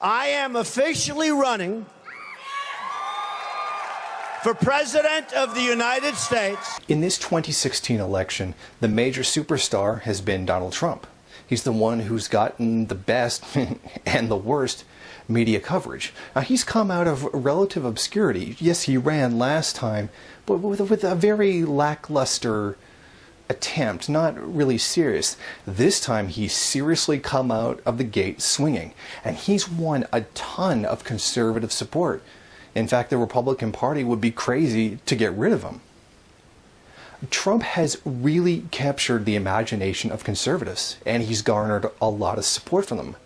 I am officially running for President of the United States. In this 2016 election, the major superstar has been Donald Trump. He's the one who's gotten the best and the worst media coverage. Now, he's come out of relative obscurity. Yes, he ran last time, but with a very lackluster attempt, not really serious. This time, he's seriously come out of the gate swinging, and he's won a ton of conservative support. In fact, the Republican Party would be crazy to get rid of him. Trump has really captured the imagination of conservatives, and he's garnered a lot of support from them.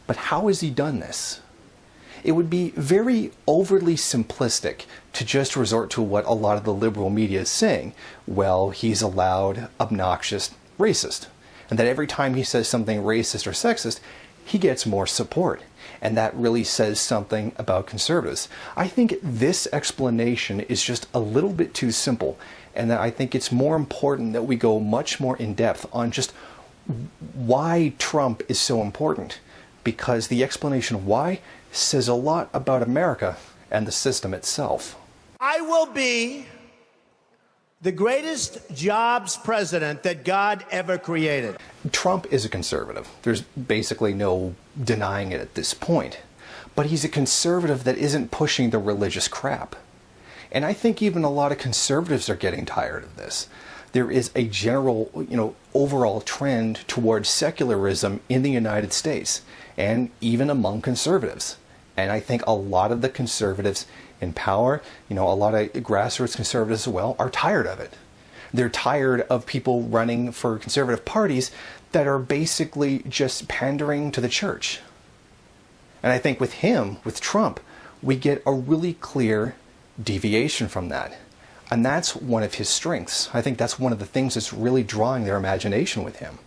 But how has he done this? It would be very overly simplistic to just resort to what a lot of the liberal media is saying. Well, he's a loud, obnoxious racist. And that every time he says something racist or sexist, he gets more support. And that really says something about conservatives. I think this explanation is just a little bit too simple, and that I think it's more important that we go much more in depth on just why Trump is so important. Because the explanation of why says a lot about America and the system itself. I will be the greatest jobs president that God ever created. Trump is a conservative. There's basically no denying it at this point. But he's a conservative that isn't pushing the religious crap. And I think even a lot of conservatives are getting tired of this. There is a general, overall trend towards secularism in the United States, and even among conservatives. And I think a lot of the conservatives in power, a lot of grassroots conservatives as well, are tired of it. They're tired of people running for conservative parties that are basically just pandering to the church. And I think with him, with Trump, we get a really clear deviation from that. And that's one of his strengths. I think that's one of the things that's really drawing their imagination with him.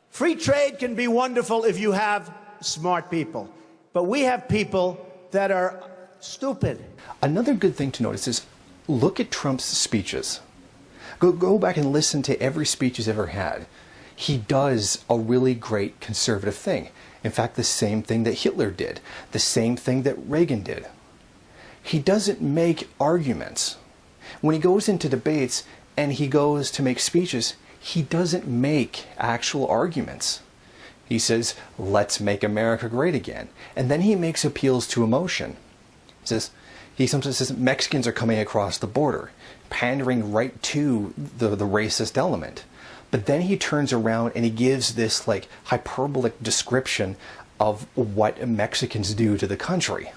Free trade can be wonderful if you have smart people. But we have people that are stupid. Another good thing to notice is look at Trump's speeches. Go back and listen to every speech he's ever had. He does a really great conservative thing. In fact, the same thing that Hitler did. The same thing that Reagan did. He doesn't make arguments. When he goes into debates and he goes to make speeches, he doesn't make actual arguments. He says, let's make America great again. And then he makes appeals to emotion. He sometimes says Mexicans are coming across the border, pandering right to the racist element. But then he turns around and he gives this hyperbolic description of what Mexicans do to the country.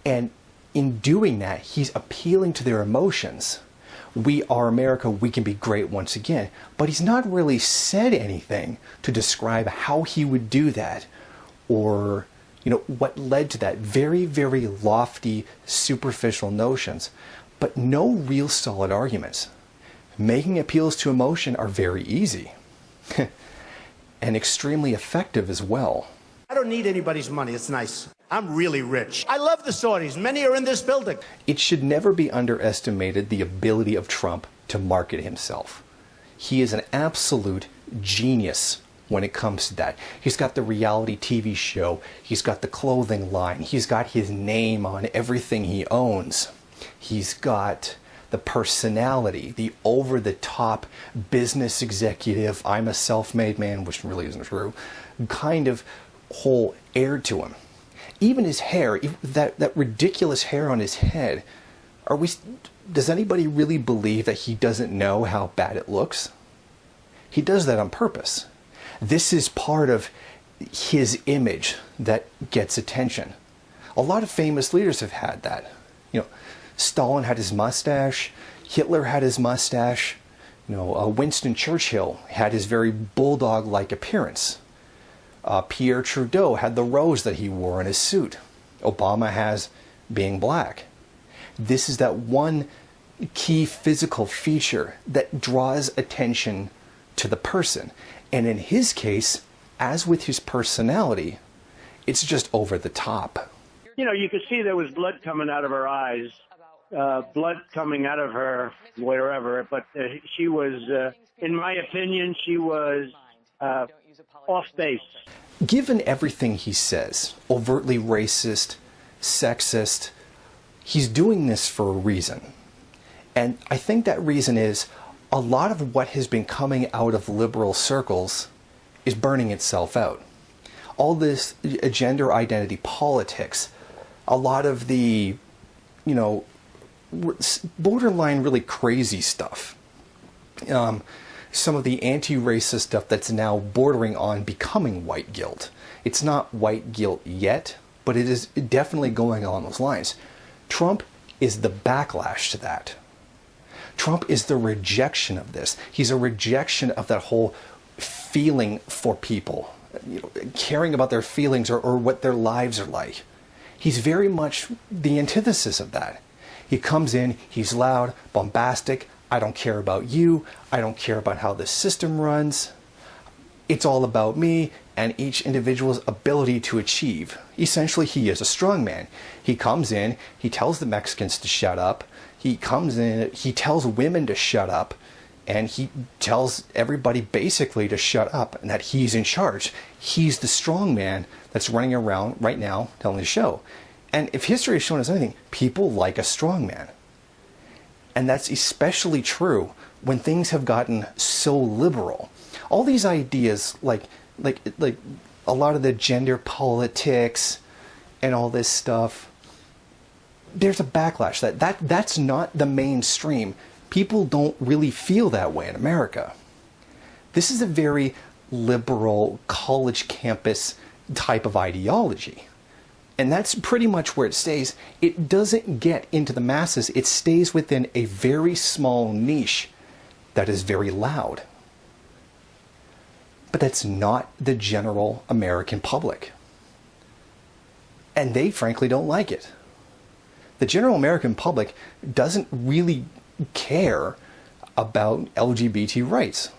And in doing that, he's appealing to their emotions. We are America, we can be great once again. But he's not really said anything to describe how he would do that, or what led to that. Very, very lofty, superficial notions, but no real solid arguments. Making appeals to emotion are very easy and extremely effective as well. I don't need anybody's money. It's nice. I'm really rich. I love the Saudis. Many are in this building. It should never be underestimated the ability of Trump to market himself. He is an absolute genius when it comes to that. He's got the reality TV show. He's got the clothing line. He's got his name on everything he owns. He's got the personality, the over-the-top business executive, I'm a self-made man, which really isn't true, kind of whole air to him. Even his hair, that ridiculous hair on his head, does anybody really believe that he doesn't know how bad it looks? He does that on purpose. This is part of his image that gets attention. A lot of famous leaders have had that. Stalin had his mustache, Hitler had his mustache, Winston Churchill had his very bulldog-like appearance. Pierre Trudeau had the rose that he wore in his suit. Obama has being black. This is that one key physical feature that draws attention to the person. And in his case, as with his personality, it's just over the top. You could see there was blood coming out of her eyes, blood coming out of her wherever. But she was, in my opinion, she was off base. Given everything he says, overtly racist, sexist, he's doing this for a reason. And I think that reason is a lot of what has been coming out of liberal circles is burning itself out. All this gender identity politics, a lot of the, borderline really crazy stuff. Some of the anti-racist stuff that's now bordering on becoming white guilt. It's not white guilt yet, but it is definitely going along those lines. Trump is the backlash to that. Trump is the rejection of this. He's a rejection of that whole feeling for people, caring about their feelings or what their lives are like. He's very much the antithesis of that. He comes in, he's loud, bombastic. I don't care about you. I don't care about how this system runs. It's all about me and each individual's ability to achieve. Essentially, he is a strongman. He comes in, he tells the Mexicans to shut up. He comes in, he tells women to shut up. And he tells everybody basically to shut up and that he's in charge. He's the strongman that's running around right now telling the show. And if history has shown us anything, people like a strongman. And that's especially true when things have gotten so liberal. All these ideas, like a lot of the gender politics and all this stuff, there's a backlash. That's not the mainstream. People don't really feel that way in America. This is a very liberal college campus type of ideology. And that's pretty much where it stays. It doesn't get into the masses. It stays within a very small niche that is very loud. But that's not the general American public. And they frankly don't like it. The general American public doesn't really care about LGBT rights.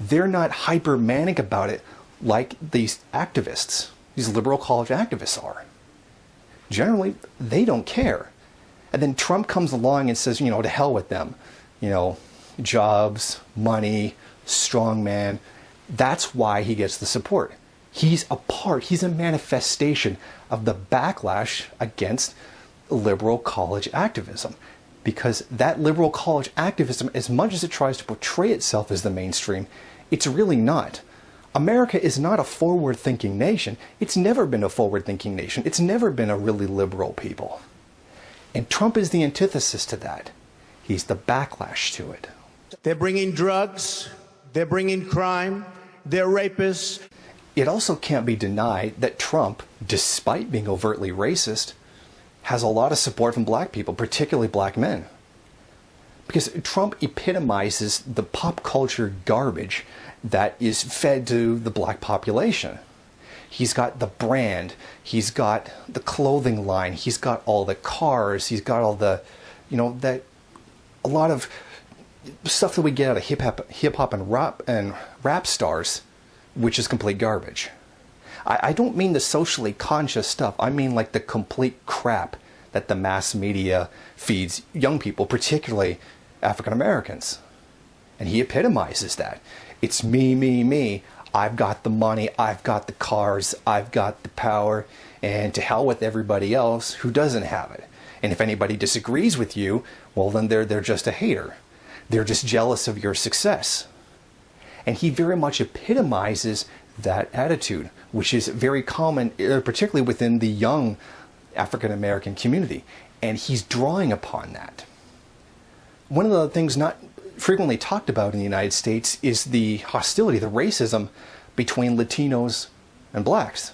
They're not hyper-manic about it like these activists. These liberal college activists are. Generally, they don't care. And then Trump comes along and says, to hell with them. Jobs, money, strongman. That's why he gets the support. He's a manifestation of the backlash against liberal college activism. Because that liberal college activism, as much as it tries to portray itself as the mainstream, it's really not. America is not a forward-thinking nation. It's never been a forward-thinking nation. It's never been a really liberal people. And Trump is the antithesis to that. He's the backlash to it. They're bringing drugs. They're bringing crime. They're rapists. It also can't be denied that Trump, despite being overtly racist, has a lot of support from black people, particularly black men. Because Trump epitomizes the pop culture garbage that is fed to the black population. He's got the brand, he's got the clothing line, he's got all the cars, he's got all the, a lot of stuff that we get out of hip hop and rap stars, which is complete garbage. I don't mean the socially conscious stuff. I mean like the complete crap that the mass media feeds young people, particularly African Americans. And he epitomizes that. It's me, me, me. I've got the money, I've got the cars, I've got the power, and to hell with everybody else who doesn't have it. And if anybody disagrees with you, well then they're just a hater. They're just jealous of your success. And he very much epitomizes that attitude, which is very common, particularly within the young African American community. And he's drawing upon that. One of the things not frequently talked about in the United States is the hostility, the racism between Latinos and blacks.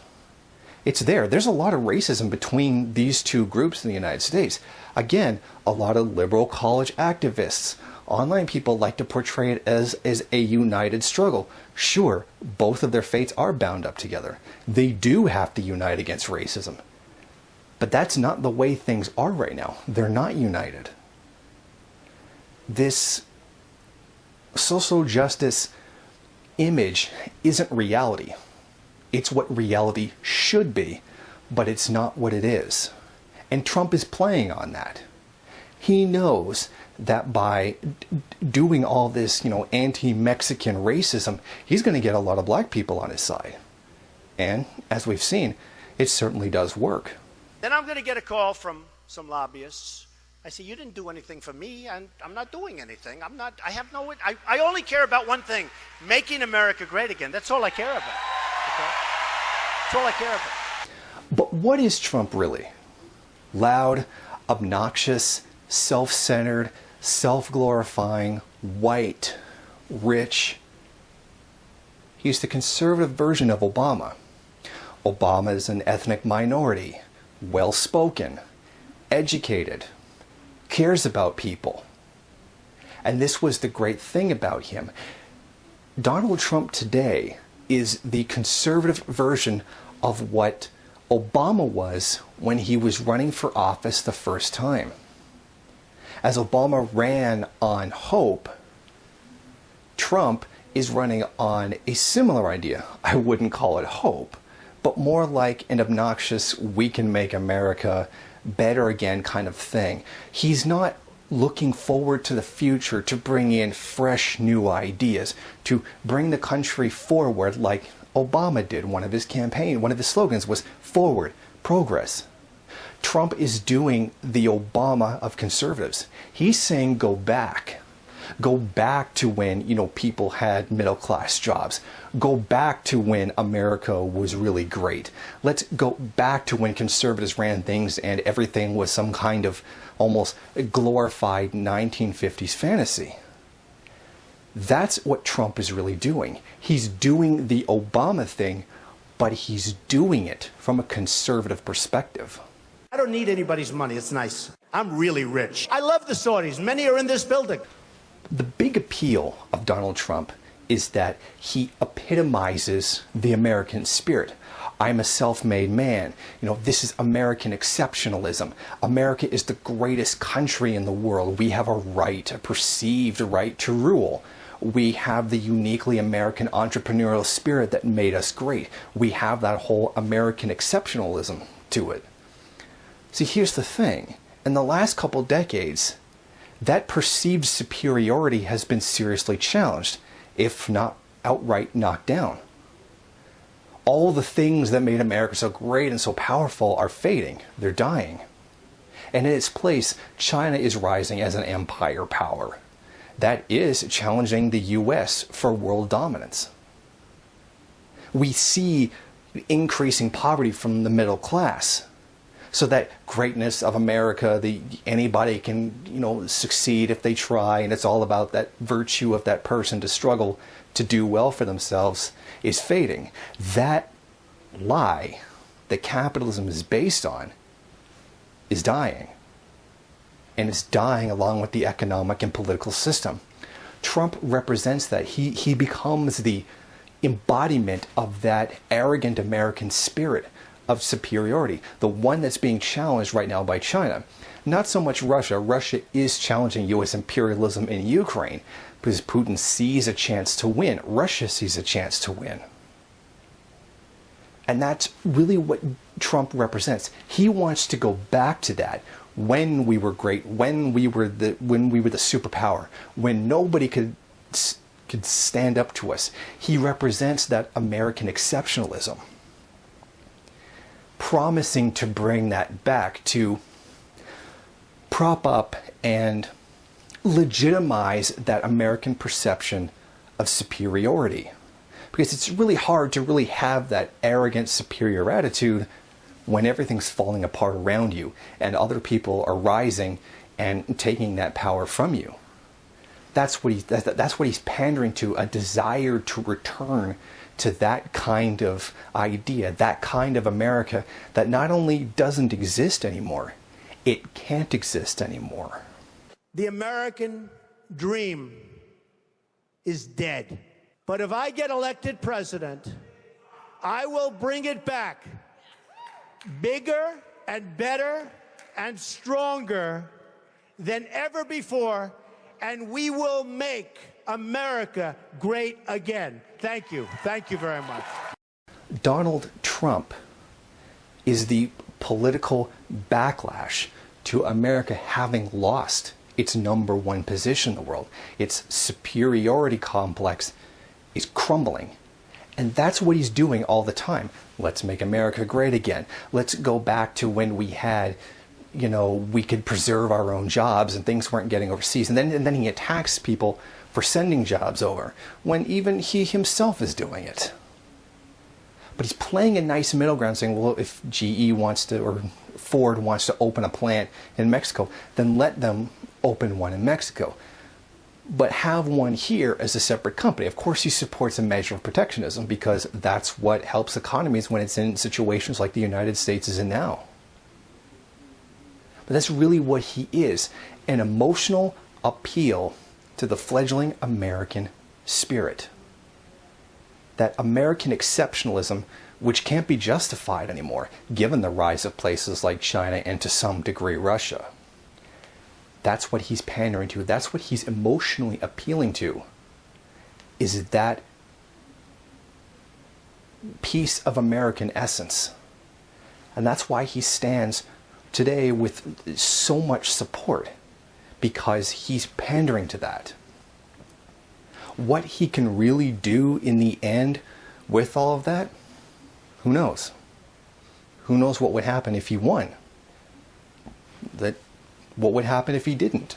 It's there. There's a lot of racism between these two groups in the United States. Again, a lot of liberal college activists, online people like to portray it as a united struggle. Sure, both of their fates are bound up together. They do have to unite against racism. But that's not the way things are right now. They're not united. This social justice image isn't reality. It's what reality should be, but it's not what it is. And Trump is playing on that. He knows that by doing all this, anti-Mexican racism, he's going to get a lot of black people on his side. And as we've seen, it certainly does work. Then I'm going to get a call from some lobbyists. I say, you didn't do anything for me, and I'm not doing anything. I only care about one thing, making America great again. That's all I care about. Okay? That's all I care about. But what is Trump really? Loud, obnoxious, self-centered, self-glorifying, white, rich. He's the conservative version of Obama. Obama is an ethnic minority, well-spoken, educated, cares about people. And this was the great thing about him. Donald Trump today is the conservative version of what Obama was when he was running for office the first time. As Obama ran on hope, Trump is running on a similar idea. I wouldn't call it hope, but more like an obnoxious, we can make America better again kind of thing. He's not looking forward to the future to bring in fresh new ideas, to bring the country forward like Obama did. One of his slogans was forward, progress. Trump is doing the Obama of conservatives. He's saying go back. Go back to when, people had middle-class jobs. Go back to when America was really great. Let's go back to when conservatives ran things and everything was some kind of almost glorified 1950s fantasy. That's what Trump is really doing. He's doing the Obama thing, but he's doing it from a conservative perspective. I don't need anybody's money. It's nice. I'm really rich. I love the Saudis. Many are in this building. The big appeal of Donald Trump is that he epitomizes the American spirit. I'm a self-made man. This is American exceptionalism. America is the greatest country in the world. We have a perceived right to rule. We have the uniquely American entrepreneurial spirit that made us great. We have that whole American exceptionalism to it. See, here's the thing. In the last couple decades, that perceived superiority has been seriously challenged, if not outright knocked down. All the things that made America so great and so powerful are fading. They're dying. And in its place, China is rising as an empire power. That is challenging the U.S. for world dominance. We see increasing poverty from the middle class. So that greatness of America, anybody can, succeed if they try, and it's all about that virtue of that person to struggle to do well for themselves, is fading. That lie that capitalism is based on is dying. And it's dying along with the economic and political system. Trump represents that. He becomes the embodiment of that arrogant American spirit of superiority, the one that's being challenged right now by China. Not so much Russia. Russia is challenging U.S. imperialism in Ukraine because Putin sees a chance to win. Russia sees a chance to win. And that's really what Trump represents. He wants to go back to that when we were great, when we were the superpower, when nobody could stand up to us. He represents that American exceptionalism, promising to bring that back, to prop up and legitimize that American perception of superiority. Because it's really hard to really have that arrogant, superior attitude when everything's falling apart around you and other people are rising and taking that power from you. That's what he's pandering to, a desire to return to that kind of idea, that kind of America that not only doesn't exist anymore, it can't exist anymore. The American dream is dead. But if I get elected president, I will bring it back bigger and better and stronger than ever before, and we will make America great again. Thank you. Thank you very much. Donald Trump is the political backlash to America having lost its #1 position in the world. Its superiority complex is crumbling. And that's what he's doing all the time. Let's make America great again. Let's go back to when we had, we could preserve our own jobs and things weren't getting overseas. And then he attacks people for sending jobs over when even he himself is doing it. But he's playing a nice middle ground, saying, well, if GE wants to, or Ford wants to open a plant in Mexico, then let them open one in Mexico. But have one here as a separate company. Of course, he supports a measure of protectionism because that's what helps economies when it's in situations like the United States is in now. But that's really what he is, an emotional appeal to the fledgling American spirit. That American exceptionalism, which can't be justified anymore, given the rise of places like China and to some degree Russia. That's what he's pandering to. That's what he's emotionally appealing to, is that piece of American essence. And that's why he stands today with so much support, because he's pandering to that. What he can really do in the end with all of that, who knows? Who knows what would happen if he won? What would happen if he didn't?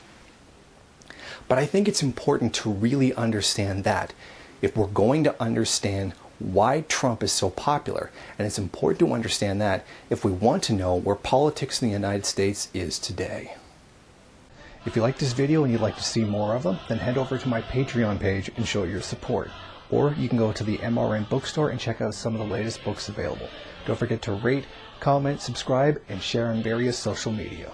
But I think it's important to really understand that if we're going to understand why Trump is so popular, and it's important to understand that if we want to know where politics in the United States is today. If you like this video and you'd like to see more of them, then head over to my Patreon page and show your support. Or you can go to the MRN bookstore and check out some of the latest books available. Don't forget to rate, comment, subscribe, and share on various social media.